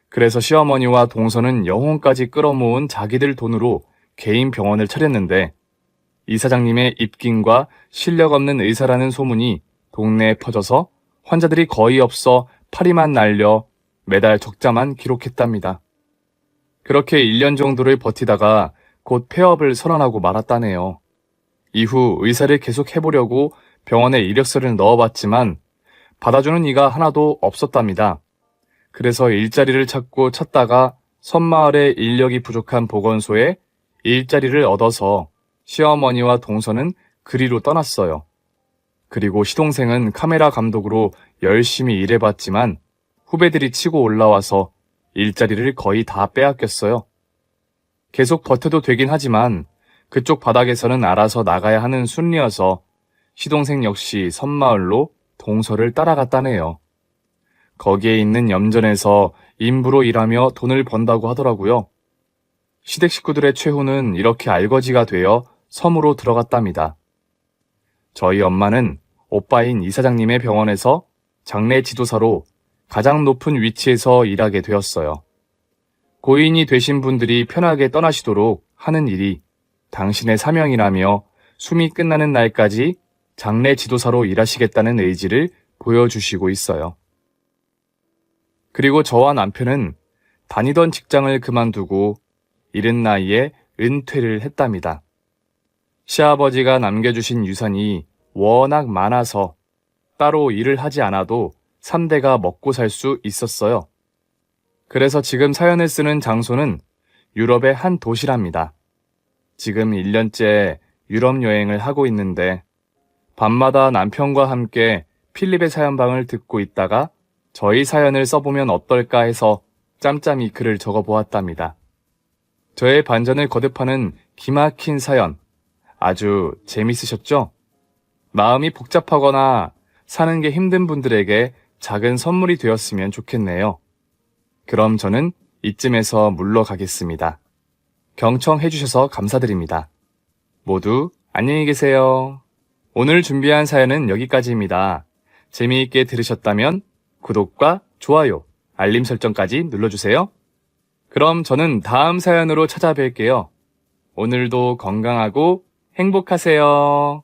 그래서 시어머니와 동서는 영혼까지 끌어모은 자기들 돈으로 개인 병원을 차렸는데 이사장님의 입김과 실력 없는 의사라는 소문이 동네에 퍼져서 환자들이 거의 없어 파리만 날려 매달 적자만 기록했답니다. 그렇게 1년 정도를 버티다가 곧 폐업을 선언하고 말았다네요. 이후 의사를 계속 해보려고 병원에 이력서를 넣어봤지만 받아주는 이가 하나도 없었답니다. 그래서 일자리를 찾다가 섬마을에 인력이 부족한 보건소에 일자리를 얻어서 시어머니와 동서는 그리로 떠났어요. 그리고 시동생은 카메라 감독으로 열심히 일해봤지만 후배들이 치고 올라와서 일자리를 거의 다 빼앗겼어요. 계속 버텨도 되긴 하지만 그쪽 바닥에서는 알아서 나가야 하는 순리여서 시동생 역시 섬마을로 동서를 따라갔다네요. 거기에 있는 염전에서 인부로 일하며 돈을 번다고 하더라고요. 시댁 식구들의 최후는 이렇게 알거지가 되어 섬으로 들어갔답니다. 저희 엄마는 오빠인 이사장님의 병원에서 장례 지도사로 가장 높은 위치에서 일하게 되었어요. 고인이 되신 분들이 편하게 떠나시도록 하는 일이 당신의 사명이라며 숨이 끝나는 날까지 장례 지도사로 일하시겠다는 의지를 보여주시고 있어요. 그리고 저와 남편은 다니던 직장을 그만두고 이른 나이에 은퇴를 했답니다. 시아버지가 남겨주신 유산이 워낙 많아서 따로 일을 하지 않아도 3대가 먹고 살 수 있었어요. 그래서 지금 사연을 쓰는 장소는 유럽의 한 도시랍니다. 지금 1년째 유럽 여행을 하고 있는데 밤마다 남편과 함께 필립의 사연방을 듣고 있다가 저희 사연을 써보면 어떨까 해서 짬짬이 글을 적어보았답니다. 저의 반전을 거듭하는 기막힌 사연, 아주 재밌으셨죠? 마음이 복잡하거나 사는 게 힘든 분들에게 작은 선물이 되었으면 좋겠네요. 그럼 저는 이쯤에서 물러가겠습니다. 경청해주셔서 감사드립니다. 모두 안녕히 계세요. 오늘 준비한 사연은 여기까지입니다. 재미있게 들으셨다면 구독과 좋아요, 알림 설정까지 눌러주세요. 그럼 저는 다음 사연으로 찾아뵐게요. 오늘도 건강하고 행복하세요.